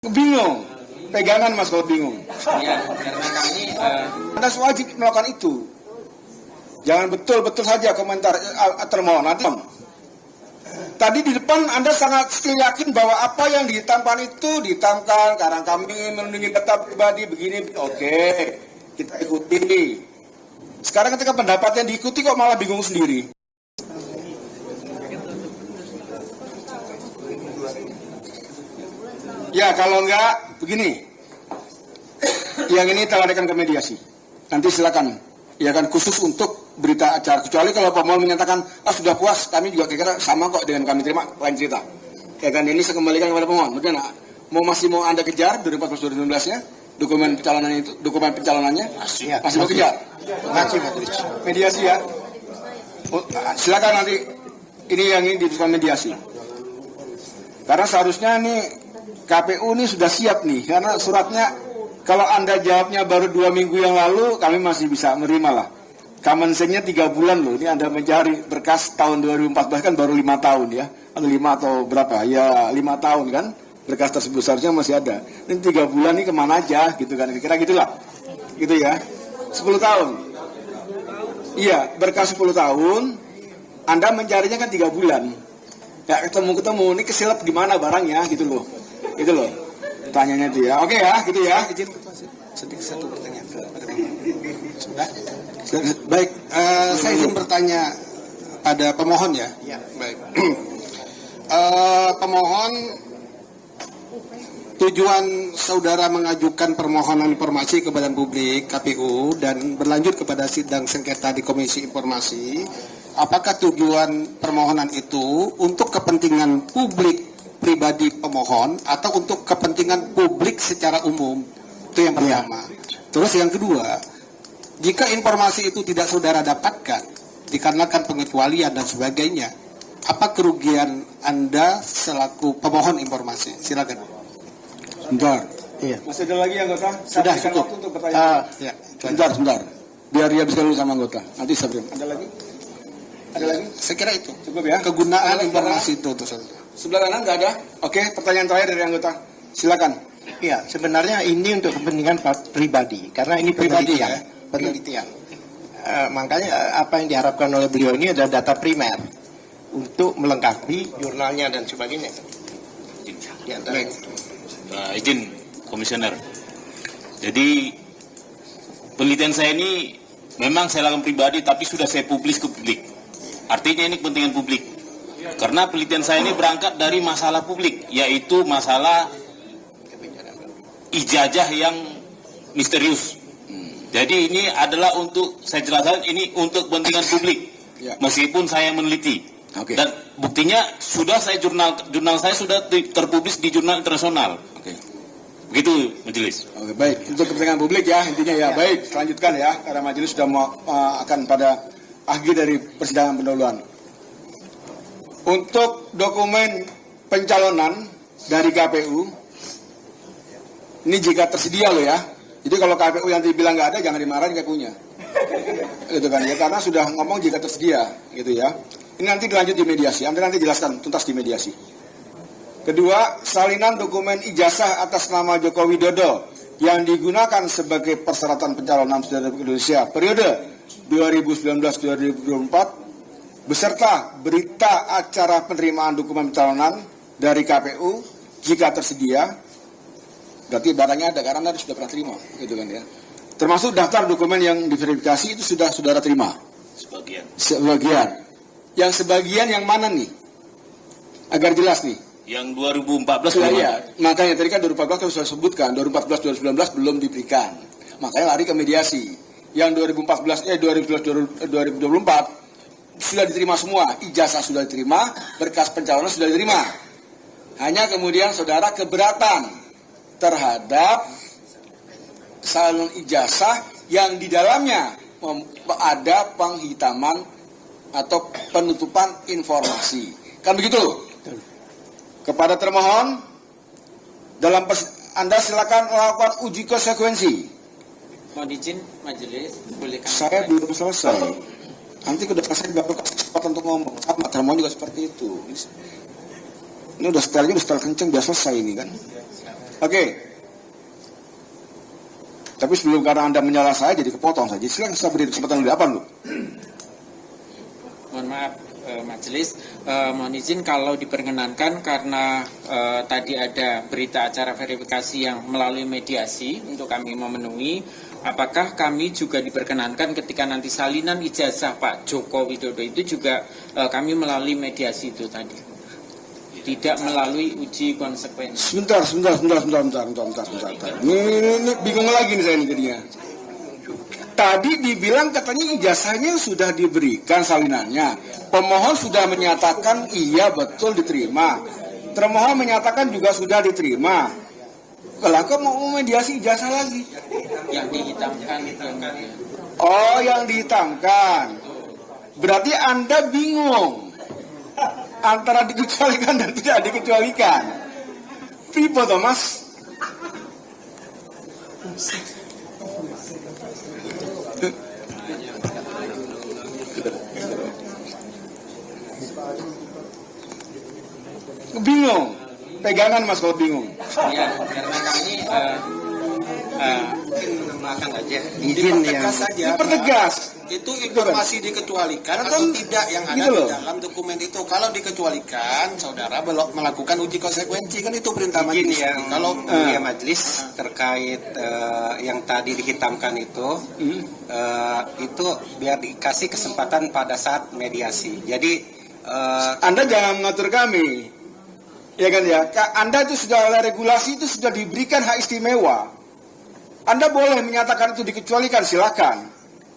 Bingung, pegangan Mas kalau bingung. Ya, karena kami Anda wajib melakukan itu. Jangan betul-betul saja komentar termohon. Nanti tadi di depan Anda sangat yakin bahwa apa yang dihitamkan itu dihitamkan karena kami melindungi data pribadi begini. Oke, kita ikuti. Sekarang ketika pendapat yang diikuti kok malah bingung sendiri. Ya kalau enggak begini, yang ini telah ke mediasi. Nanti silakan, ya kan khusus untuk berita acara. Kecuali kalau pemohon menyatakan, sudah puas, kami juga kira-kira sama kok dengan kami terima, lain cerita. Ya kan ini saya kembalikan kepada pemohon. Mungkin masih mau Anda kejar 2014-2019-nya, dokumen pencalonannya itu, dokumen pencalonannya masih mau kejar. Masih mediasi ya. Silakan nanti ini yang ini diputuskan mediasi. Karena seharusnya ini KPU ini sudah siap nih, karena suratnya kalau Anda jawabnya baru 2 minggu yang lalu, kami masih bisa menerima lah. Common sense-nya 3 bulan loh, ini Anda mencari berkas tahun 2014 kan baru 5 tahun ya, atau 5 atau berapa, ya 5 tahun kan, berkas tersebut seharusnya masih ada. Ini 3 bulan ini kemana aja gitu kan, kira-kira gitulah, gitu ya, 10 tahun. Iya, berkas 10 tahun, Anda mencarinya kan 3 bulan. Ya ketemu, ini kesilap gimana barangnya gitu loh. Itu loh pertanyaannya itu ya. Oke ya, gitu ya. Izin sedikit satu pertanyaan. Sudah? Baik, saya izin bertanya pada pemohon ya. Ya. Baik. Pemohon, tujuan saudara mengajukan permohonan informasi ke Badan Publik KPU dan berlanjut kepada sidang sengketa di Komisi Informasi. Apakah tujuan permohonan itu untuk kepentingan publik pribadi pemohon atau untuk kepentingan publik secara umum? Itu yang pertama. Terus yang kedua, jika informasi itu tidak saudara dapatkan dikarenakan pengecualian dan sebagainya, apa kerugian Anda selaku pemohon informasi? Silakan. Sebentar. Iya. Masih ada lagi anggota? Sudah cukup. Untuk pertanyaan. Ya, sebentar. Biar dia bisa dulu sama anggota. Nanti saya beri. Ada lagi? Ada lagi? Saya kira itu. Cukup ya. Kegunaan informasi itu Sebelah kanan nggak ada? Oke, pertanyaan terakhir dari anggota. Silakan. Iya, sebenarnya ini untuk kepentingan pribadi, karena ini Pribadi, penelitian. ya? Penelitian. Makanya apa yang diharapkan oleh beliau ini adalah data primer untuk melengkapi jurnalnya dan sebagainya. Di antara itu. Izin komisioner. Jadi penelitian saya ini memang saya lakukan pribadi, tapi sudah saya publis ke publik. Artinya ini kepentingan publik. Karena penelitian saya ini berangkat dari masalah publik, yaitu masalah ijazah yang misterius. Jadi ini adalah untuk, saya jelaskan, ini untuk kepentingan publik, meskipun saya meneliti. Dan buktinya sudah saya jurnal saya sudah terpublis di jurnal internasional. Begitu majelis. Oke, baik. Untuk kepentingan publik ya intinya ya. Baik, selanjutkan ya, karena majelis sudah mau akan pada akhir dari persidangan pendahuluan. Untuk dokumen pencalonan dari KPU, ini jika tersedia loh ya. Jadi kalau KPU yang dibilang nggak ada, jangan dimarahin KPU-nya. Gitu kan ya, karena sudah ngomong jika tersedia, gitu ya. Ini nanti dilanjut di mediasi, nanti jelaskan tuntas di mediasi. Kedua, salinan dokumen ijazah atas nama Joko Widodo yang digunakan sebagai persyaratan pencalonan Presiden Republik Indonesia periode 2019-2024 beserta berita acara penerimaan dokumen pencalonan dari KPU jika tersedia. Berarti barangnya ada karena Anda sudah pernah terima, gitu kan ya. Termasuk daftar dokumen yang diverifikasi itu sudah saudara terima. Sebagian. Yang sebagian yang mana nih? Agar jelas nih. Yang 2014 belum ada. Makanya tadi kan 2014 sudah sebutkan, 2014-2019 belum diberikan. Makanya lari ke mediasi. Yang 2024 sudah diterima semua, ijazah sudah diterima, berkas pencalonan sudah diterima. Hanya kemudian saudara keberatan terhadap salin ijazah yang di dalamnya ada penghitaman atau penutupan informasi. Kan begitu? Kepada termohon, dalam Anda silakan melakukan uji konsekuensi. mohon izin majelis, bolehkan Saya belum selesai. Nanti sudah selesai baru kasih kesempatan untuk ngomong. Sama termohon juga seperti itu. Ini udah setelnya udah setel kenceng, biar selesai ini kan. Oke. Tapi sebelum karena Anda menyalah saya jadi kepotong saja. Silakan saya beri kesempatan lebih apa lu? Mohon maaf majelis, mohon izin kalau diperkenankan karena tadi ada berita acara verifikasi yang melalui mediasi untuk kami memenuhi, apakah kami juga diperkenankan ketika nanti salinan ijazah Pak Joko Widodo itu juga kami melalui mediasi itu tadi? Tidak melalui uji konsekuensi. Sebentar. Ini bingung lagi nih saya ini jadinya. Tadi dibilang katanya ijazahnya sudah diberikan salinannya. Pemohon sudah menyatakan iya betul diterima. Termohon menyatakan juga sudah diterima. Kalau kok mau mediasi ijazah lagi? Yang dihitamkan itu yang tadi. Oh, yang dihitamkan. Berarti Anda bingung antara dikecualikan dan tidak dikecualikan. Pipo Thomas. Bingung. Pegangan Mas kalau bingung. Ya, karena kami menambahkan aja izin yang Dipertegas. Itu informasi dikecualikan atau tidak yang ada Gitu di loh. dalam dokumen itu. Kalau dikecualikan, saudara belum melakukan uji konsekuensi, kan itu perintah izin majelis. yang Kalau mulia majelis terkait yang tadi dihitamkan itu biar dikasih kesempatan pada saat mediasi. Jadi Anda jangan mengatur kami. Ya kan ya, Anda itu sudah oleh regulasi itu sudah diberikan hak istimewa. Anda boleh menyatakan itu dikecualikan, silakan.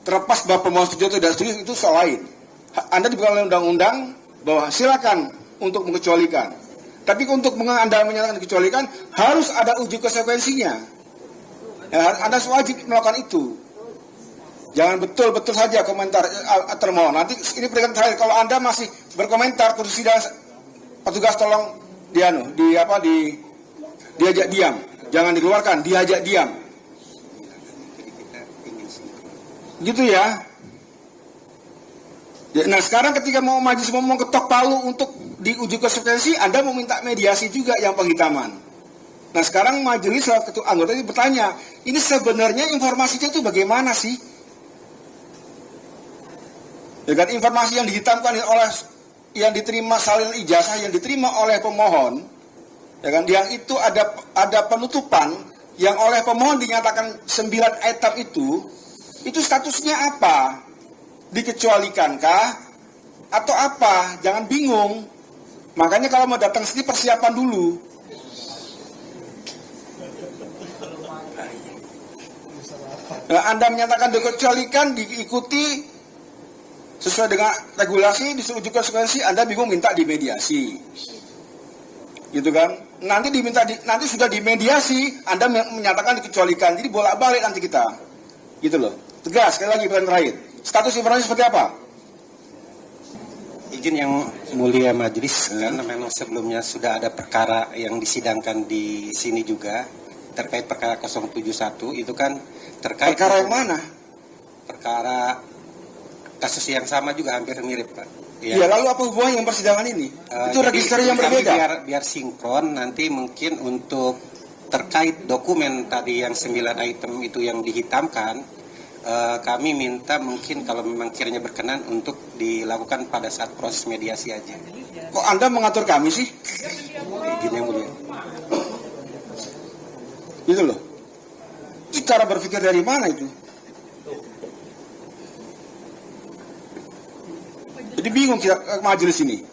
Terlepas bahwa pemohon setuju atau tidak setuju itu soal lain. Anda diberikan oleh undang-undang bahwa silakan untuk mengecualikan. Tapi untuk Anda menyatakan dikecualikan harus ada uji konsekuensinya. Ya, Anda wajib melakukan itu. Jangan betul-betul saja komentar termohon. Nanti ini peringatan terakhir, kalau Anda masih berkomentar kursi dan petugas tolong diajak diam. Jangan dikeluarkan, diajak diam. Gitu ya. Nah sekarang ketika mau majelis mau ketok palu untuk diuji konsekuensi, Anda mau minta mediasi juga yang penghitaman. Nah sekarang majelis ketua anggota ini bertanya, ini sebenarnya informasinya itu bagaimana sih? Ya kan, informasi yang dihitamkan oleh yang diterima salinan ijazah yang diterima oleh pemohon, ya kan, yang itu ada penutupan yang oleh pemohon dinyatakan 9 item itu statusnya apa? Dikecualikankah atau apa? Jangan bingung. Makanya kalau mau datang sini persiapan dulu. Nah, Anda menyatakan dikecualikan, diikuti sesuai dengan regulasi, disuruh konsekuensi, Anda bingung minta dimediasi. Gitu kan? Nanti sudah dimediasi, Anda menyatakan dikecualikan. Jadi bolak-balik nanti kita. Gitu loh. Tegas, sekali lagi pertanyaan terakhir. Status informasi seperti apa? izin yang mulia majelis, karena memang sebelumnya sudah ada perkara yang disidangkan di sini juga terkait perkara 071 itu kan terkait perkara yang mana? Perkara kasus yang sama juga hampir mirip, Pak. Ya, lalu apa hubungannya yang persidangan ini? Itu register yang berbeda. Biar sinkron nanti mungkin untuk terkait dokumen tadi yang 9 item itu yang dihitamkan, kami minta mungkin kalau memang kiranya berkenan untuk dilakukan pada saat proses mediasi aja. Kok Anda mengatur kami sih? Izin yang mulia. Gitu loh. Itu cara berpikir dari mana itu? Jadi bingung kita majelis ini.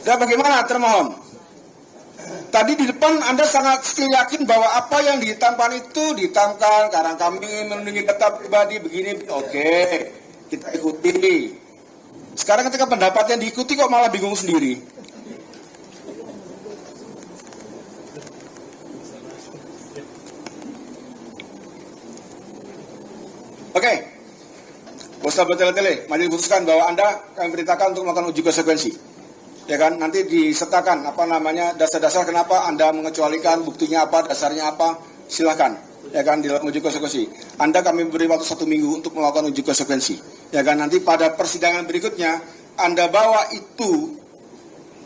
Dan bagaimana termohon? Tadi di depan Anda sangat yakin bahwa apa yang dihitamkan itu dihitamkan karena kami melindungi data pribadi begini. Oke, kita ikuti. Sekarang ketika pendapatnya diikuti kok malah bingung sendiri. Oke, Bos bertele-tele, majelis putuskan bahwa Anda kami perintahkan untuk melakukan uji konsekuensi. Ya kan, nanti disertakan dasar-dasar kenapa Anda mengecualikan, buktinya apa, dasarnya apa, silakan. Ya kan, di dalam uji konsekuensi. Anda kami beri waktu 1 minggu untuk melakukan uji konsekuensi. Ya kan, nanti pada persidangan berikutnya Anda bawa itu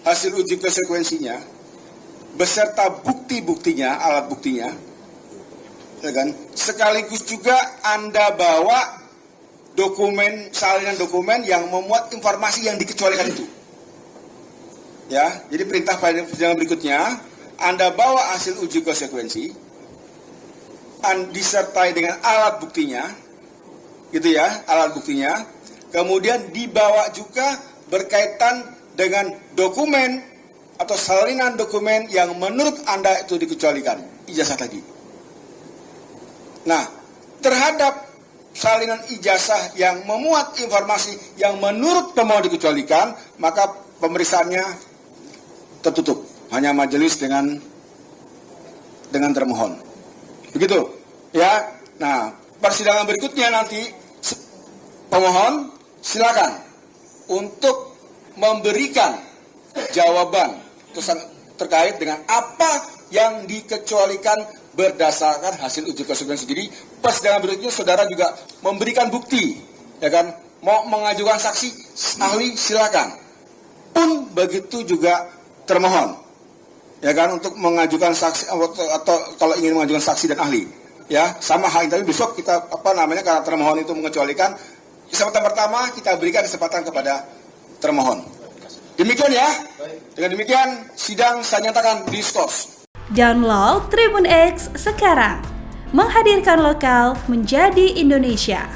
hasil uji konsekuensinya beserta bukti-buktinya, alat buktinya. Ya kan, sekaligus juga Anda bawa salinan dokumen yang memuat informasi yang dikecualikan itu. Ya, jadi perintah pada persidangan berikutnya Anda bawa hasil uji konsekuensi disertai dengan alat buktinya, gitu ya, alat buktinya. Kemudian dibawa juga berkaitan dengan dokumen atau salinan dokumen yang menurut Anda itu dikecualikan, ijazah tadi. Nah, terhadap salinan ijazah yang memuat informasi yang menurut pemohon dikecualikan, maka pemeriksaannya tertutup, hanya majelis dengan termohon. Begitu, ya. Nah, persidangan berikutnya nanti pemohon silakan untuk memberikan jawaban terkait dengan apa yang dikecualikan berdasarkan hasil uji konsekuensi. Jadi persidangan berikutnya saudara juga memberikan bukti, ya kan? Mau mengajukan saksi ahli silakan. Pun begitu juga termohon. Ya kan, untuk mengajukan saksi atau kalau ingin mengajukan saksi dan ahli, ya sama hal ini. Tapi besok kita karena termohon itu mengecualikan, kesempatan pertama kita berikan kesempatan kepada termohon. Demikian ya. Dengan demikian sidang saya nyatakan diskors. Download Tribun X sekarang, menghadirkan lokal menjadi Indonesia.